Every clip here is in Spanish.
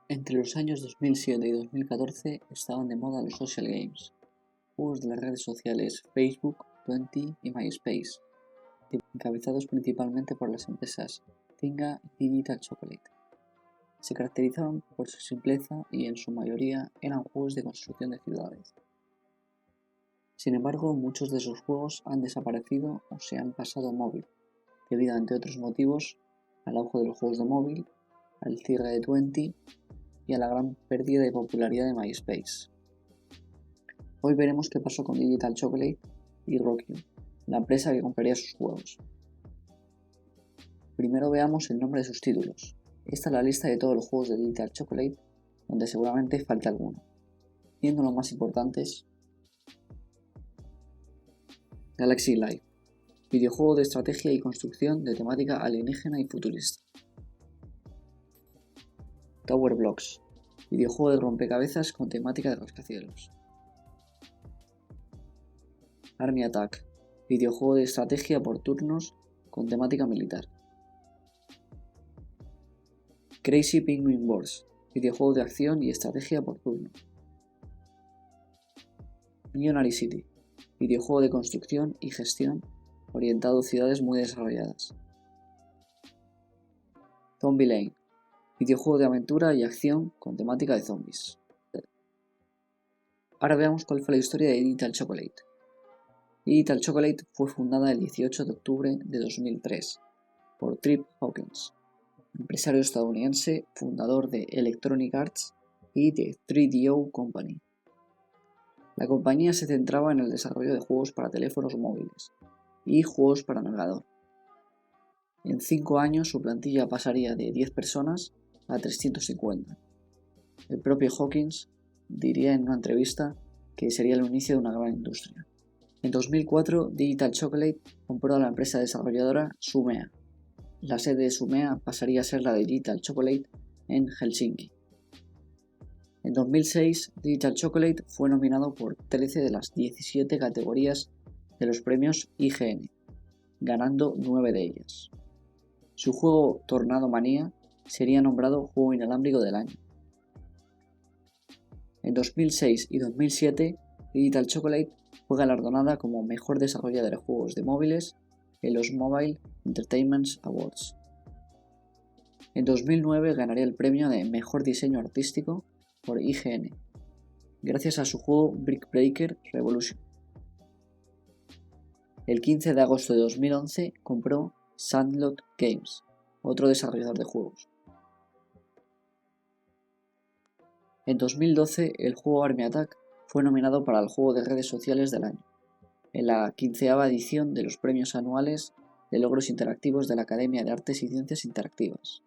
Entre los años 2007 y 2014 estaban de moda los social games, juegos de las redes sociales Facebook, Twenty y MySpace, encabezados principalmente por las empresas Zynga y Digital Chocolate. Se caracterizaban por su simpleza y en su mayoría eran juegos de construcción de ciudades. Sin embargo, muchos de esos juegos han desaparecido o se han pasado a móvil, debido, entre otros motivos, al auge de los juegos de móvil, al cierre de Twenty y a la gran pérdida de popularidad de MySpace. Hoy veremos qué pasó con Digital Chocolate y Rockyu, la empresa que compraría sus juegos. Primero veamos el nombre de sus títulos. Esta es la lista de todos los juegos de Digital Chocolate, donde seguramente falte alguno. Viendo los más importantes: Galaxy Life, videojuego de estrategia y construcción de temática alienígena y futurista. Tower Blocks, videojuego de rompecabezas con temática de rascacielos. Army Attack, videojuego de estrategia por turnos con temática militar. Crazy Penguin Wars, videojuego de acción y estrategia por turno. Millionary City, videojuego de construcción y gestión orientado a ciudades muy desarrolladas. Zombie Lane, videojuego de aventura y acción con temática de zombies. Ahora veamos cuál fue la historia de Digital Chocolate. Digital Chocolate fue fundada el 18 de octubre de 2003 por Trip Hawkins, empresario estadounidense, fundador de Electronic Arts y de 3DO Company. La compañía se centraba en el desarrollo de juegos para teléfonos móviles y juegos para navegador. En 5 años su plantilla pasaría de 10 personas a 350. El propio Hawkins diría en una entrevista que sería el inicio de una gran industria. En 2004, Digital Chocolate compró a la empresa desarrolladora Sumea. La sede de Sumea pasaría a ser la de Digital Chocolate en Helsinki. En 2006, Digital Chocolate fue nominado por 13 de las 17 categorías de los premios IGN, ganando 9 de ellas. Su juego Tornado Manía sería nombrado Juego Inalámbrico del Año. En 2006 y 2007, Digital Chocolate fue galardonada como mejor desarrolladora de juegos de móviles en los Mobile Entertainment Awards. En 2009 ganaría el premio de mejor diseño artístico por IGN, gracias a su juego Brick Breaker Revolution. El 15 de agosto de 2011 compró Sandlot Games, otro desarrollador de juegos. En 2012 el juego Army Attack fue nominado para el juego de redes sociales del año, en la 15ª edición de los premios anuales de logros interactivos de la Academia de Artes y Ciencias Interactivas.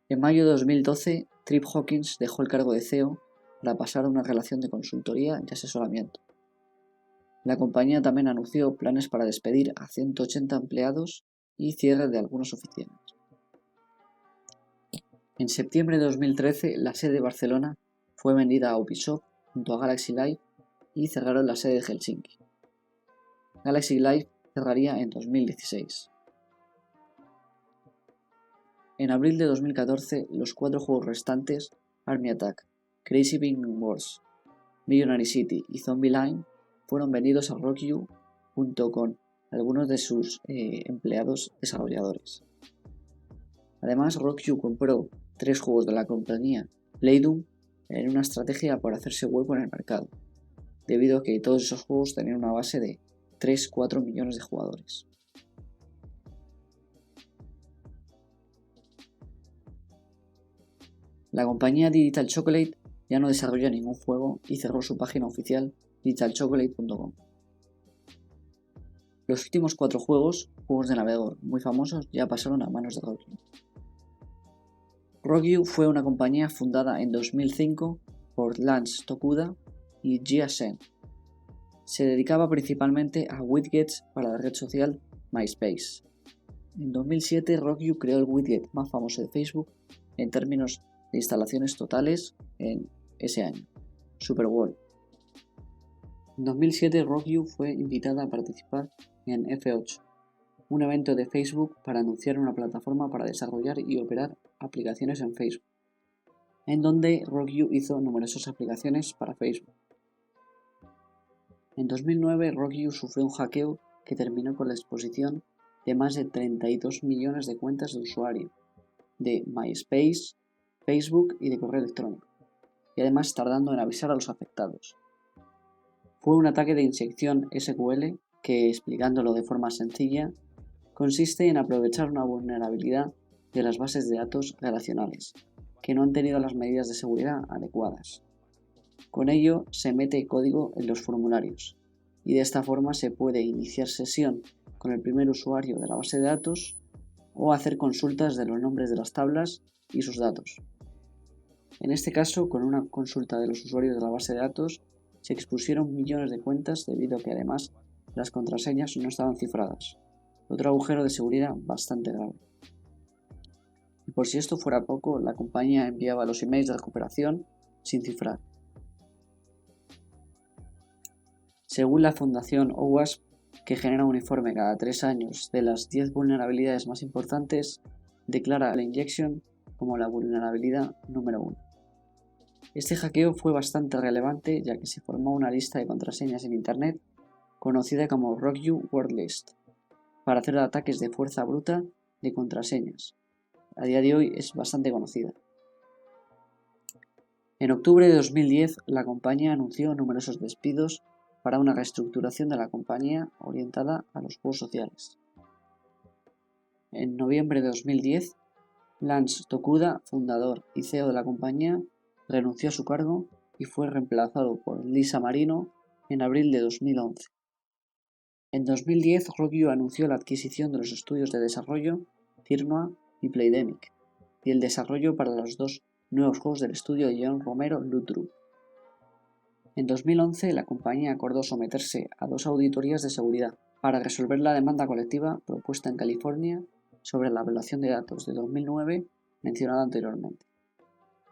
En mayo de 2012, Trip Hawkins dejó el cargo de CEO para pasar a una relación de consultoría y asesoramiento. La compañía también anunció planes para despedir a 180 empleados y cierre de algunas oficinas. En septiembre de 2013, la sede de Barcelona fue vendida a Ubisoft junto a Galaxy Life y cerraron la sede de Helsinki. Galaxy Life cerraría en 2016. En abril de 2014, los 4 juegos restantes, Army Attack, Crazy Penguin Wars, Millionary City y Zombie Line, fueron vendidos a Rockyu junto con algunos de sus empleados desarrolladores. Además, Rockyu compró 3 juegos de la compañía Playdoom en una estrategia por hacerse hueco en el mercado, debido a que todos esos juegos tenían una base de 3-4 millones de jugadores. La compañía Digital Chocolate ya no desarrolla ningún juego y cerró su página oficial digitalchocolate.com. Los últimos 4 juegos de navegador muy famosos, ya pasaron a manos de Rockyu. Rockyu fue una compañía fundada en 2005 por Lance Tokuda y Jia Sen. Se dedicaba principalmente a widgets para la red social MySpace. En 2007, Rockyu creó el widget más famoso de Facebook en términos de instalaciones totales en ese año, Superworld. En 2007, Rockyu fue invitada a participar en F8, un evento de Facebook para anunciar una plataforma para desarrollar y operar aplicaciones en Facebook, en donde Rockyu hizo numerosas aplicaciones para Facebook. En 2009, Rockyu sufrió un hackeo que terminó con la exposición de más de 32 millones de cuentas de usuario de MySpace, Facebook y de correo electrónico, y además tardando en avisar a los afectados. Fue un ataque de inyección SQL que, explicándolo de forma sencilla, consiste en aprovechar una vulnerabilidad de las bases de datos relacionales, que no han tenido las medidas de seguridad adecuadas. Con ello se mete código en los formularios, y de esta forma se puede iniciar sesión con el primer usuario de la base de datos o hacer consultas de los nombres de las tablas y sus datos. En este caso, con una consulta de los usuarios de la base de datos, se expusieron millones de cuentas debido a que además las contraseñas no estaban cifradas. Otro agujero de seguridad bastante grave. Y por si esto fuera poco, la compañía enviaba los emails de recuperación sin cifrar. Según la Fundación OWASP, que genera un informe cada 3 años de las 10 vulnerabilidades más importantes, declara la injection como la vulnerabilidad número 1. Este hackeo fue bastante relevante ya que se formó una lista de contraseñas en Internet conocida como Rockyu Word List para hacer ataques de fuerza bruta de contraseñas. A día de hoy es bastante conocida. En octubre de 2010, la compañía anunció numerosos despidos para una reestructuración de la compañía orientada a los juegos sociales. En noviembre de 2010, Lance Tokuda, fundador y CEO de la compañía, renunció a su cargo y fue reemplazado por Lisa Marino en abril de 2011. En 2010, Rockyu anunció la adquisición de los estudios de desarrollo Cirnoa y Playdemic y el desarrollo para los 2 nuevos juegos del estudio de John Romero Ludrup. En 2011, la compañía acordó someterse a 2 auditorías de seguridad para resolver la demanda colectiva propuesta en California sobre la violación de datos de 2009 mencionada anteriormente.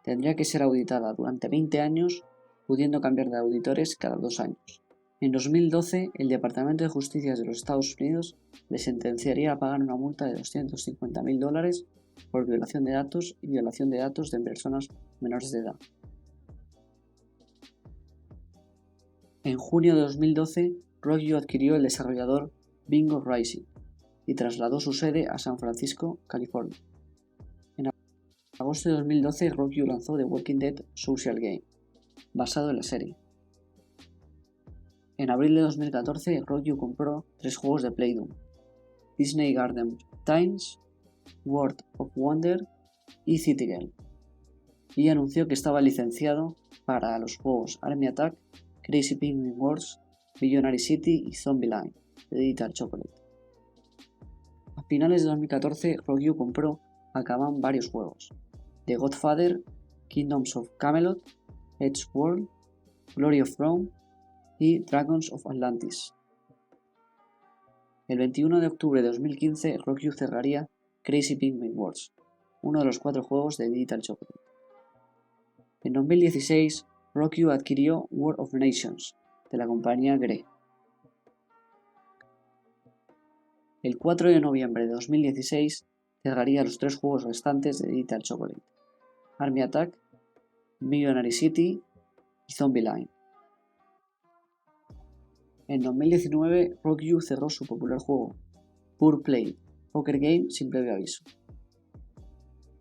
Tendría que ser auditada durante 20 años, pudiendo cambiar de auditores cada 2 años. En 2012, el Departamento de Justicia de los Estados Unidos le sentenciaría a pagar una multa de $250.000 por violación de datos y violación de datos de personas menores de edad. En junio de 2012, Rockyu adquirió el desarrollador Bingo Rising y trasladó su sede a San Francisco, California. En agosto de 2012, Rockyu lanzó The Walking Dead Social Game, basado en la serie. En abril de 2014, Rockyu compró 3 juegos de Playdoom: Disney Garden Times, World of Wonder y City Girl, y anunció que estaba licenciado para los juegos Army Attack, Crazy Penguin Wars, Billionaire City y Zombieland de Digital Chocolate. A finales de 2014, Rockyu compró a Kabam varios juegos: The Godfather, Kingdoms of Camelot, Edgeworld, Glory of Rome y Dragons of Atlantis. El 21 de octubre de 2015, Rockyu cerraría Crazy Penguin Wars, uno de los 4 juegos de Digital Chocolate. En 2016, Rockyu adquirió World of Nations, de la compañía Grey. El 4 de noviembre de 2016 cerraría los 3 juegos restantes de Digital Chocolate: Army Attack, Millionary City y Zombieland. En 2019, Rockyu cerró su popular juego, Pure Play, Poker Game sin previo aviso.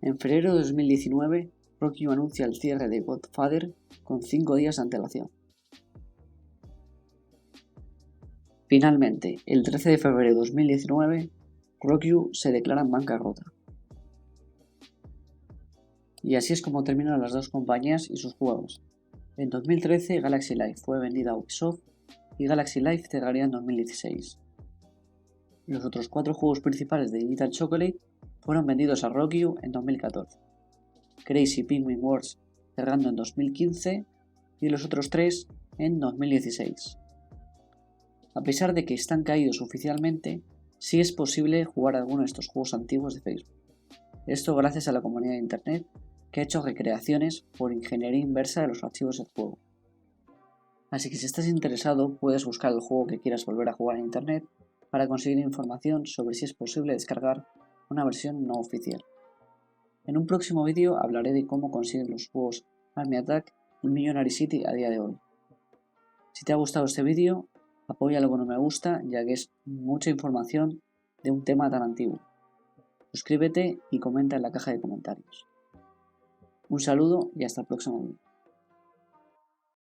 En febrero de 2019, Rockyu anuncia el cierre de Godfather con 5 días de antelación. Finalmente, el 13 de febrero de 2019, Rockyu se declara en bancarrota. Y así es como terminan las 2 compañías y sus juegos. En 2013, Galaxy Life fue vendida a Ubisoft y Galaxy Life cerraría en 2016. Los otros 4 juegos principales de Digital Chocolate fueron vendidos a Rockyu en 2014. Crazy Penguin Wars cerrando en 2015 y los otros 3 en 2016. A pesar de que están caídos oficialmente, sí es posible jugar alguno de estos juegos antiguos de Facebook. Esto gracias a la comunidad de Internet que ha hecho recreaciones por ingeniería inversa de los archivos del juego. Así que si estás interesado puedes buscar el juego que quieras volver a jugar en Internet para conseguir información sobre si es posible descargar una versión no oficial. En un próximo vídeo hablaré de cómo consiguen los juegos Army Attack y Millionary City a día de hoy. Si te ha gustado este vídeo, apóyalo con un me gusta, ya que es mucha información de un tema tan antiguo. Suscríbete y comenta en la caja de comentarios. Un saludo y hasta el próximo vídeo.